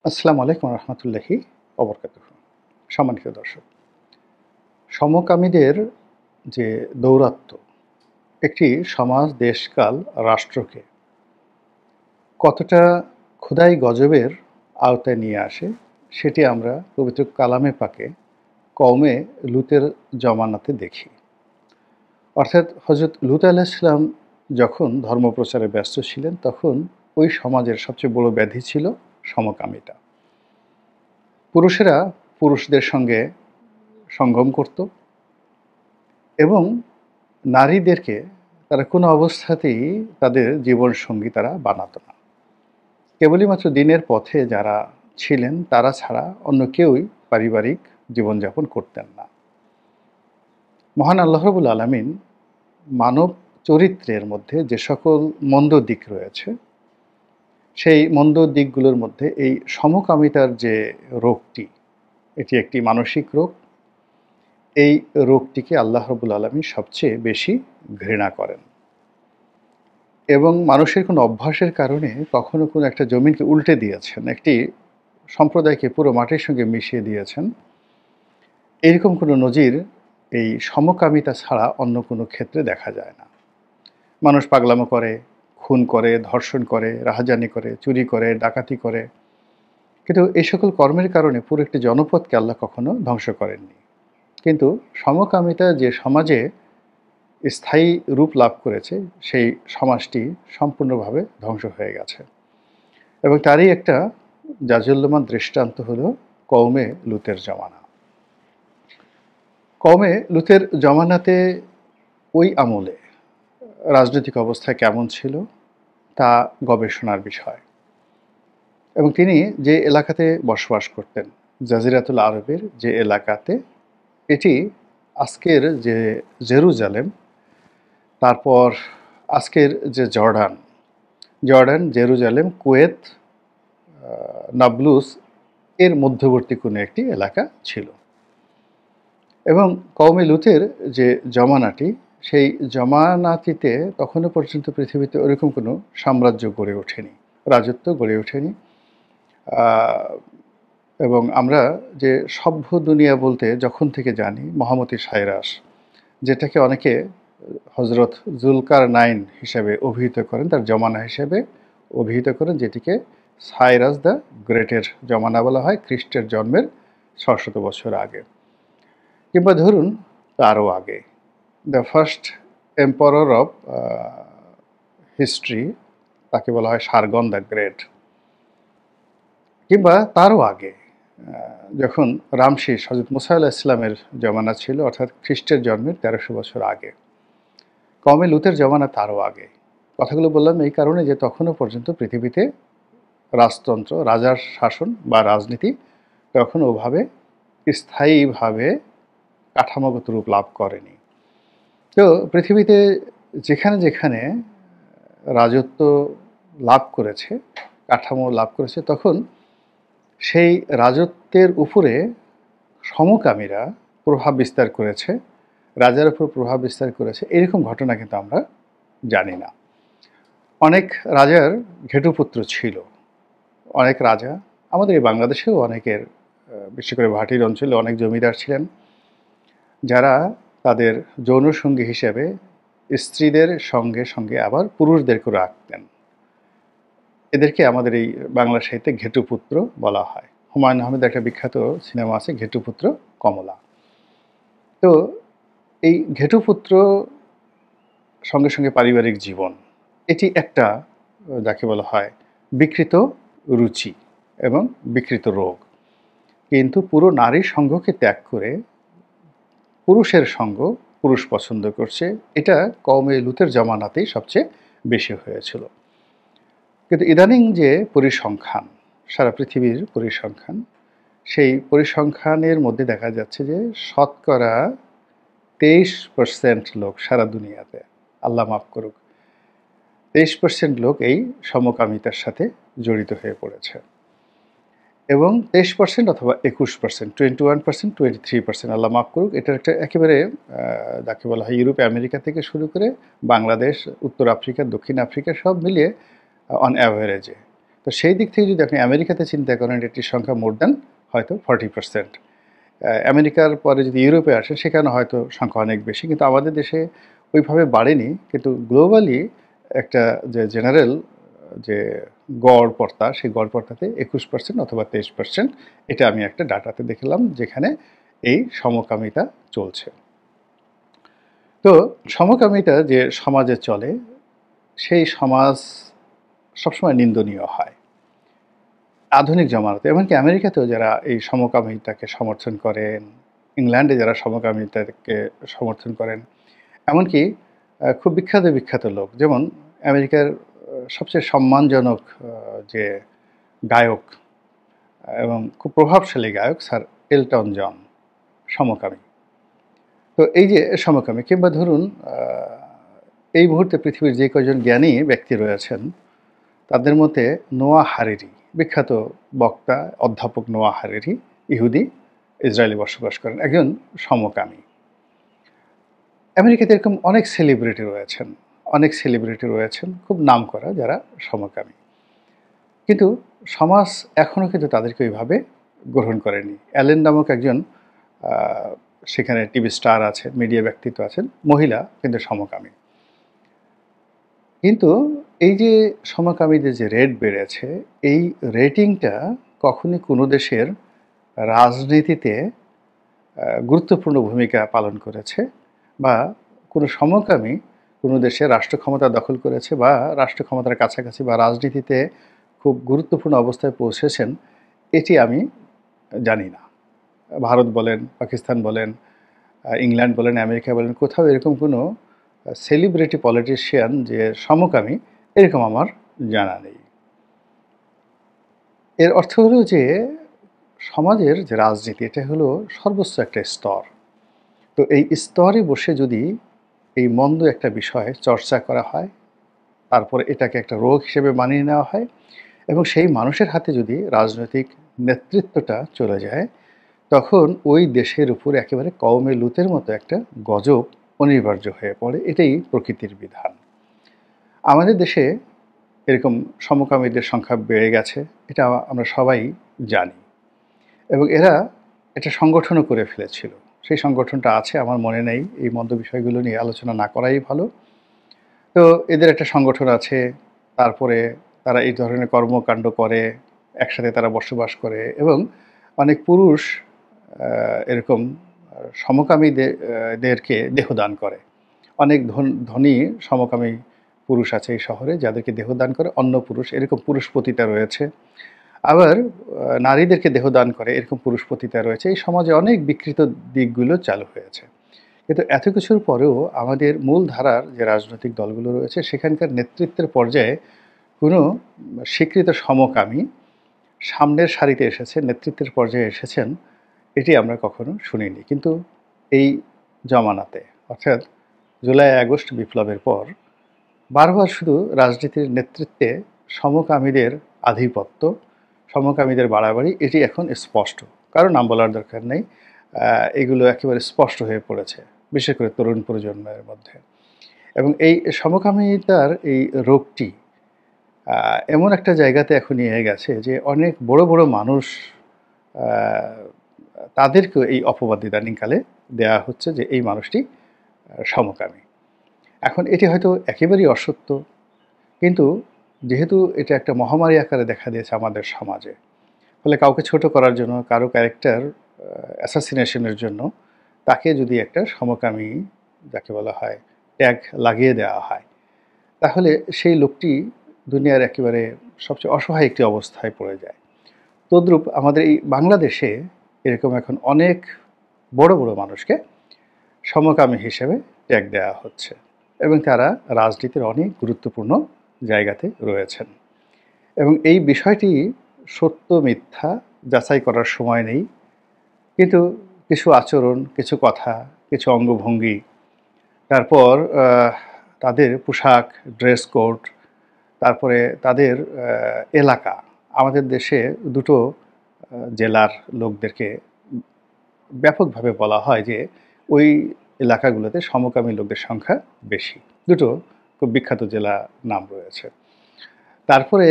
আসসালামু আলাইকুম রহমতুল্লাহি ওবরকাতুহু। সম্মানিত দর্শক, সমকামীদের যে দৌরাত্ম্য একটি সমাজ, দেশকাল, রাষ্ট্রকে কতটা খোদাই গজবের আওতায় নিয়ে আসে সেটি আমরা পবিত্র কালামে পাকে কওমে লূতের জমানাতে দেখি। অর্থাৎ হজরত লূত আলাইহিস সালাম যখন ধর্মপ্রচারে ব্যস্ত ছিলেন তখন ওই সমাজের সবচেয়ে বড় ব্যাধি ছিল সমকামিতা। পুরুষেরা পুরুষদের সঙ্গে সঙ্গম করত এবং নারীদেরকে তারা কোনো অবস্থাতেই তাদের জীবনসঙ্গী তারা বানাত না। কেবলই মাত্র দিনের পথে যারা ছিলেন তারা ছাড়া অন্য কেউই পারিবারিক জীবনযাপন করতেন না। মহান আল্লাহ রাব্বুল আলামিন মানব চরিত্রের মধ্যে যে সকল মন্দ দিক রয়েছে, সেই মন্দ দিকগুলোর মধ্যে এই সমকামিতার যে রোগটি, এটি একটি মানসিক রোগ। এই রোগটিকে আল্লাহ রাব্বুল আলামিন সবচেয়ে বেশি ঘৃণা করেন এবং মানুষের কোনো অভ্যাসের কারণে কখনো কোনো একটা জমিনকে উল্টে দিয়েছেন, একটি সম্প্রদায়কে পুরো মাটির সঙ্গে মিশিয়ে দিয়েছেন। এরকম কোনো নজির এই সমকামিতা ছাড়া অন্য কোনো ক্ষেত্রে দেখা যায় না। মানুষ পাগলামো করে, খুন করে, ধর্ষণ করে, রাহাজানি করে, চুরি করে, ডাকাতি করে, কিন্তু এই সকল কর্মের কারণে পুরো একটি জনপদকে আল্লাহ কখনো ধ্বংস করেননি। কিন্তু সমকামিতা যে সমাজে স্থায়ী রূপ লাভ করেছে সেই সমাজটি সম্পূর্ণভাবে ধ্বংস হয়ে গেছে এবং তারই একটা জাজল্যমান দৃষ্টান্ত হলো কওমে লূতের জমানা। কওমে লূতের জমানাতে ওই আমলে রাজনৈতিক অবস্থা কেমন ছিল তা গবেষণার বিষয় এবং তিনি যে এলাকাতে বসবাস করতেন, জাজিরাতুল আরবের যে এলাকাতে, এটি আজকের যে জেরুজালেম, তারপর আজকের যে জর্ডান, জেরুজালেম, কুয়েত, নাবলুস এর মধ্যবর্তী কোনো একটি এলাকা ছিল এবং কওমে লূতের যে জমানাটি, সেই জমানাটিতে তখনও পর্যন্ত পৃথিবীতে ওরকম কোনো সাম্রাজ্য গড়ে ওঠেনি, রাজত্ব গড়ে ওঠেনি। এবং আমরা যে সভ্য দুনিয়া বলতে যখন থেকে জানি মহামতি সাইরাস, যেটাকে অনেকে হজরত জুলকারনাইন হিসেবে অভিহিত করেন, তার জমানা হিসেবে অভিহিত করেন, যেটিকে সাইরাস দ্য গ্রেটের জমানা বলা হয়, খ্রিস্টের জন্মের ৬০০ বছর আগে, কিংবা ধরুন তারও আগে, the first emperor of history, তাকে বলা হয় সারগন দ্য গ্রেট, কিংবা তারও আগে যখন রামশেষ হজরত মুসা আলাইহিস সালামের জমানা ছিল, অর্থাৎ খ্রিস্টের জন্মের ১৩০০ বছর আগে। কওমে লূতের জমানা তারও আগে। কথাগুলো বললাম এই কারণে যে তখনও পর্যন্ত পৃথিবীতে রাজতন্ত্র, রাজার শাসন বা রাজনীতি তখন ওভাবে স্থায়ীভাবে কাঠামোগত রূপ লাভ করেনি। তো পৃথিবীতে যেখানে যেখানে রাজত্ব লাভ করেছে, কাঠামো লাভ করেছে, তখন সেই রাজত্বের উপরে সমকামীরা প্রভাব বিস্তার করেছে, রাজার উপর প্রভাব বিস্তার করেছে, এরকম ঘটনা কিন্তু আমরা জানি না। অনেক রাজার ঘেটুপুত্র ছিল, অনেক রাজা আমাদের এই বাংলাদেশেও অনেকের, বিশেষ করে ভাটির অঞ্চলে অনেক জমিদার ছিলেন যারা তাদের যৌনসঙ্গী হিসেবে স্ত্রীদের সঙ্গে সঙ্গে আবার পুরুষদেরকেও রাখতেন। এদেরকে আমাদের এই বাংলা সাহিত্যে ঘেটুপুত্র বলা হয়। হুমায়ুন আহমেদের একটা বিখ্যাত সিনেমা আছে ঘেটুপুত্র কমলা। তো এই ঘেটুপুত্র সঙ্গে সঙ্গে পারিবারিক জীবন, এটি একটা যাকে বলা হয় বিকৃত রুচি এবং বিকৃত রোগ। কিন্তু পুরো নারী সঙ্গকে ত্যাগ করে পুরুষের সঙ্গ পুরুষ পছন্দ করছে, এটা কওমে লূতের জমানাতেই সবচেয়ে বেশি হয়েছিল। কিন্তু ইদানিং যে পরিসংখ্যান, সারা পৃথিবীর পরিসংখ্যান, সেই পরিসংখ্যানের মধ্যে দেখা যাচ্ছে যে শতকরা 23% লোক সারা দুনিয়াতে, আল্লাহ মাফ করুক, 23% লোক এই সমকামিতার সাথে জড়িত হয়ে পড়েছে এবং 23% অথবা 21%, 21%, 23%, আল্লাহ মাফ করুক, এটার একটা একেবারে যাকে বলা হয় ইউরোপ আমেরিকা থেকে শুরু করে বাংলাদেশ, উত্তর আফ্রিকা, দক্ষিণ আফ্রিকা সব মিলিয়ে অন অ্যাভারেজে। তো সেই দিক থেকে যদি আপনি আমেরিকাতে চিন্তা করেন, এটির সংখ্যা মোর দ্যান হয়তো 40%। আমেরিকার পরে যদি ইউরোপে আসেন, সেখানে হয়তো সংখ্যা অনেক বেশি, কিন্তু আমাদের দেশে ওইভাবে বাড়েনি। কিন্তু গ্লোবালি একটা যে জেনারেল যে গড়পড়তা, সেই গড়পড়তাতে 21% অথবা 23%, এটা আমি একটা ডাটাতে দেখলাম, যেখানে এই সমকামিতা চলছে। তো সমকামিতা যে সমাজে চলে, সেই সমাজ সবসময় নিন্দনীয় হয় আধুনিক জমানাতে। এমনকি আমেরিকাতেও যারা এই সমকামিতাকে সমর্থন করেন, ইংল্যান্ডে যারা সমকামিতাকে সমর্থন করেন, এমনকি খুব বিখ্যাত বিখ্যাত লোক, যেমন আমেরিকার সবচেয়ে সম্মানজনক যে গায়ক এবং খুব প্রভাবশালী গায়ক স্যার এলটন জন সমকামী। তো এই যে সমকামী, কিংবা ধরুন এই মুহূর্তে পৃথিবীর যে কয়জন জ্ঞানী ব্যক্তি রয়েছেন, তাদের মধ্যে নোয়া হারিরি, বিখ্যাত বক্তা অধ্যাপক নোয়া হারিরি, ইহুদি, ইসরায়েলে বসবাস করেন, একজন সমকামী। আমেরিকাতে এরকম অনেক সেলিব্রিটি রয়েছেন খুব নামকরা, যারা সমকামী। কিন্তু সমাজ এখনও কিন্তু তাদেরকে ওইভাবে গ্রহণ করেনি। অ্যালেন নামক একজন সেখানে টিভি স্টার আছেন, মিডিয়া ব্যক্তিত্ব আছেন, মহিলা, কিন্তু সমকামী। কিন্তু এই যে সমকামীদের যে রেট বেড়েছে, এই রেটিংটা কখনই কোনো দেশের রাজনীতিতে গুরুত্বপূর্ণ ভূমিকা পালন করেছে, বা কোনো সমকামী কোনো দেশে রাষ্ট্র ক্ষমতা দখল করেছে, বা রাষ্ট্র ক্ষমতার কাছাকাছি বা রাজনীতিতে খুব গুরুত্বপূর্ণ অবস্থায় পৌঁছেছেন, এটি আমি জানি না। ভারত বলেন, পাকিস্তান বলেন, ইংল্যান্ড বলেন, আমেরিকা বলেন, কোথাও এরকম কোনো সেলিব্রিটি পলিটিশিয়ান যে সমকামী, এরকম আমার জানা নেই। এর অর্থ হলো যে সমাজের যে রাজনীতি, এটা হলো সর্বোচ্চ একটা স্তর। তো এই স্তরে বসে যদি এই মন্দ একটা বিষয় চর্চা করা হয়, তারপরে এটাকে একটা রোগ হিসেবে মানিয়ে নেওয়া হয়, এবং সেই মানুষের হাতে যদি রাজনৈতিক নেতৃত্বটা চলে যায়, তখন ওই দেশের উপর একেবারে কওমে লুতের মতো একটা গজব অনিবার্য হয়ে পড়ে। এটাই প্রকৃতির বিধান। আমাদের দেশে এরকম সমকামীদের সংখ্যা বেড়ে গেছে, এটা আমরা সবাই জানি, এবং এরা একটা সংগঠনও করে ফেলেছিল। সেই সংগঠনটা আছে, আমার মনে নেই, এই মন্দ বিষয়গুলো নিয়ে আলোচনা না করাই ভালো। তো এদের একটা সংগঠন আছে, তারপরে তারা এই ধরনের কর্মকাণ্ড করে, একসাথে তারা বসবাস করে, এবং অনেক পুরুষ এরকম সমকামীদেরকে দেহদান করে। অনেক ধনী সমকামী পুরুষ আছে এই শহরে, যাদেরকে দেহদান করে অন্য পুরুষ, এরকম পুরুষপতিতা রয়েছে। আবার নারীদেরকে দেহদান করে, এরকম পুরুষপতিতা রয়েছে। এই সমাজে অনেক বিকৃত দিকগুলো চালু হয়েছে। কিন্তু এত কিছুর পরেও আমাদের মূল ধারার যে রাজনৈতিক দলগুলো রয়েছে, সেখানকার নেতৃত্বের পর্যায়ে কোনো স্বীকৃত সমকামী সামনের সারিতে এসেছে, নেতৃত্বের পর্যায়ে এসেছেন, এটি আমরা কখনো শুনিনি। কিন্তু এই জমানাতে, অর্থাৎ জুলাই আগস্ট বিপ্লবের পর, বারবার শুধু রাজনীতির নেতৃত্বে সমকামীদের আধিপত্য, সমকামীদের বাড়াবাড়ি, এটি এখন স্পষ্ট। কারো নাম বলার দরকার নেই, এগুলো একেবারে স্পষ্ট হয়ে পড়েছে, বিশেষ করে তরুণ প্রজন্মের মধ্যে। এবং এই সমকামিতার এই রোগটি এমন একটা জায়গাতে এখন নিয়ে গেছে যে অনেক বড় বড় মানুষ, তাদেরকেও এই অপবাদ ইদানিংকালে দেওয়া হচ্ছে যে এই মানুষটি সমকামী। এখন এটি হয়তো একেবারেই অসত্য, কিন্তু যেহেতু এটা একটা মহামারী আকারে দেখা দিয়েছে আমাদের সমাজে, ফলে কাউকে ছোট করার জন্য, কারো ক্যারেক্টার অ্যাসাসিনেশনের জন্য তাকে যদি একটা সমকামী, যাকে বলা হয়, ট্যাগ লাগিয়ে দেওয়া হয়, তাহলে সেই লোকটি দুনিয়ার একেবারে সবচেয়ে অসহায় একটি অবস্থায় পড়ে যায়। তদ্রূপ আমাদের এই বাংলাদেশে এরকম এখন অনেক বড় বড় মানুষকে সমকামী হিসেবে ট্যাগ দেওয়া হচ্ছে, এবং তারা রাজনীতির অনেক গুরুত্বপূর্ণ জায়গাতে রয়েছেন। এবং এই বিষয়টি সত্য মিথ্যা যাচাই করার সময় নেই, কিন্তু কিছু আচরণ, কিছু কথা, কিছু অঙ্গভঙ্গি, তারপর তাদের পোশাক, ড্রেস কোড, তারপরে তাদের এলাকা, আমাদের দেশে দুটো জেলার লোকদেরকে ব্যাপকভাবে বলা হয় যে ওই এলাকাগুলোতে সমকামী লোকদের সংখ্যা বেশি। দুটো খুব বিখ্যাত জেলা নাম রয়েছে। তারপরে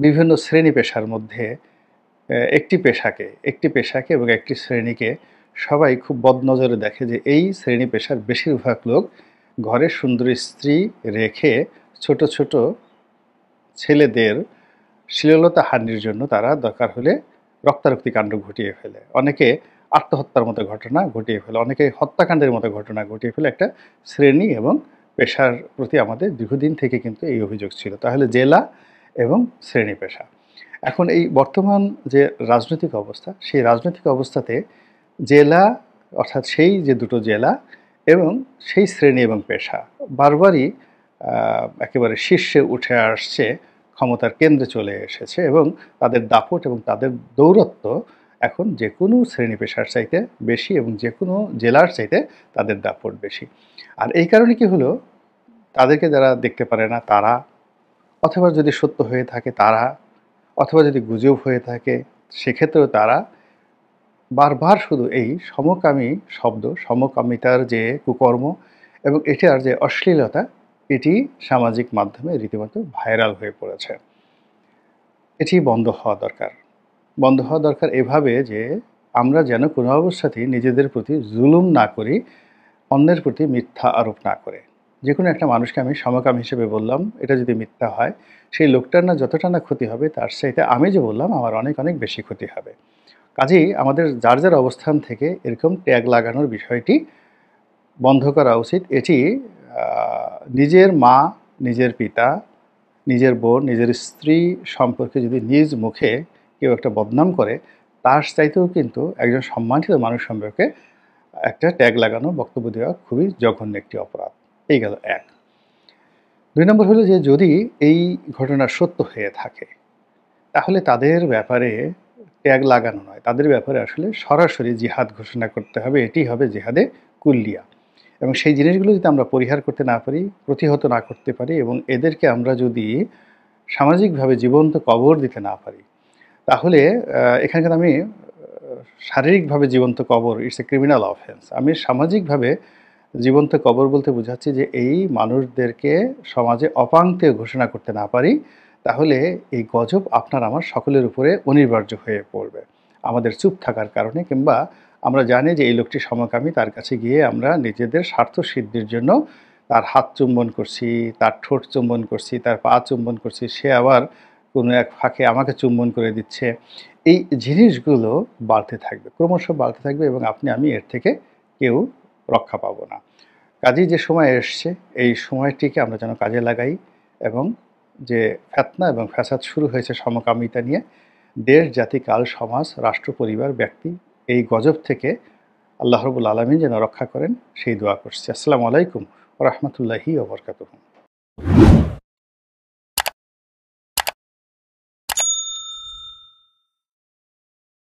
বিভিন্ন শ্রেণী পেশার মধ্যে একটি পেশাকে এবং একটি শ্রেণীকে সবাই খুব বদনজরে দেখে যে এই শ্রেণী পেশার বেশিরভাগ লোক ঘরে সুন্দরী স্ত্রী রেখে ছোট ছোট ছেলেদের শ্লীলতা হানির জন্য তারা দরকার হলে রক্তারক্তি কাণ্ড ঘটিয়ে ফেলে, অনেকে আত্মহত্যার মতো ঘটনা ঘটিয়ে ফেলে, অনেকে হত্যাকাণ্ডের মতো ঘটনা ঘটিয়ে ফেলে। একটা শ্রেণী এবং পেশার প্রতি আমাদের দীর্ঘদিন থেকে কিন্তু এই অভিযোগ ছিল। তাহলে জেলা এবং শ্রেণী পেশা। এখন এই বর্তমান যে রাজনৈতিক অবস্থা, সেই রাজনৈতিক অবস্থাতে জেলা অর্থাৎ সেই যে দুটো জেলা এবং সেই শ্রেণী এবং পেশা বারবারই একেবারে শীর্ষে উঠে আসছে, ক্ষমতার কেন্দ্রে চলে এসেছে এবং তাদের দাপট এবং তাদের দৌরত্ব এখন যে কোনো শ্রেণী পেশার চাইতে বেশি এবং যে কোনো জেলার চাইতে তাদের দাপট বেশি। আর এই কারণে কি হলো, তাদেরকে যারা দেখতে পারে না তারা, অথবা যদি সত্য হয়ে থাকে তারা, অথবা যদি গুজব হয়ে থাকে সেক্ষেত্রেও তারা বারবার শুধু এই সমকামী শব্দ, সমকামিতার যে কুকর্ম এবং এটার যে অশ্লীলতা, এটি সামাজিক মাধ্যমে রীতিমতো ভাইরাল হয়ে পড়েছে। এটি বন্ধ হওয়া দরকার। বন্ধ হওয়া দরকার এভাবে যে আমরা যেন কোনো অবস্থাতেই নিজেদের প্রতি জুলুম না করি, অন্যের প্রতি মিথ্যা আরোপ না করে। যে কোনো একটা মানুষকে আমি সমকামী হিসেবে বললাম, এটা যদি মিথ্যা হয়, সেই লোকটার না যতটা না ক্ষতি হবে তার চাইতে আমি যে বললাম আমার অনেক অনেক বেশি ক্ষতি হবে। কাজেই আমাদের যার যার অবস্থান থেকে এরকম ট্যাগ লাগানোর বিষয়টি বন্ধ করা উচিত। এটি নিজের মা, নিজের পিতা, নিজের বোন, নিজের স্ত্রী সম্পর্কে যদি নিজ মুখে কেউ একটা বদনাম করে, তার চাইতেও কিন্তু একজন সম্মানিত মানুষ সম্পর্কে একটা ট্যাগ লাগানো, বক্তব্য দেওয়া খুবই জঘন্য একটি অপরাধ। এই গেল এক। ২ নম্বর হলো যে যদি এই ঘটনা সত্য হয়ে থাকে তাহলে তাদের ব্যাপারে ট্যাগ লাগানো নয়, তাদের ব্যাপারে আসলে সরাসরি জিহাদ ঘোষণা করতে হবে। এটি হবে জিহাদে কুল্লিয়া। এবং সেই জিনিসগুলো যদি আমরা পরিহার করতে না পারি, প্রতিহত না করতে পারি এবং এদেরকে আমরা যদি সামাজিকভাবে জীবন্ত কবর দিতে না পারি, তাহলে এখানে কিন্তু আমি শারীরিকভাবে জীবন্ত কবর, ইটস এ ক্রিমিনাল অফেন্স। আমি সামাজিকভাবে জীবন্ত কবর বলতে বোঝাচ্ছি যে এই মানুষদেরকে সমাজে অপাঙ্ক্তেয় ঘোষণা করতে না পারি, তাহলে এই গজব আপনার আমার সকলের উপরে অনিবার্য হয়ে পড়বে আমাদের চুপ থাকার কারণে। কিংবা আমরা জানি যে এই লোকটি সমকামী, তার কাছে গিয়ে আমরা নিজেদের স্বার্থ সিদ্ধির জন্য তার হাত চুম্বন করছি, তার ঠোঁট চুম্বন করছি, তার পা চুম্বন করছি, সে আবার কোনো এক ফাঁকে আমাকে চুম্বন করে দিচ্ছে। এই জিনিসগুলো বাড়তে থাকবে, ক্রমশ বাড়তে থাকবে এবং আপনি আমি এর থেকে কেউ রক্ষা পাবো না। কাজেই যে সময় এসছে, এই সময়টিকে আমরা যেন কাজে লাগাই এবং যে ফিতনা এবং ফ্যাসাদ শুরু হয়েছে সমকামিতা নিয়ে, দেশ, জাতি, কাল, সমাজ, রাষ্ট্র, পরিবার, ব্যক্তি এই গজব থেকে আল্লাহ রাব্বুল আলামিন যেন রক্ষা করেন সেই দোয়া করছি। আসসালামু আলাইকুম ওয়া রাহমাতুল্লাহি ওয়া বারাকাতুহু।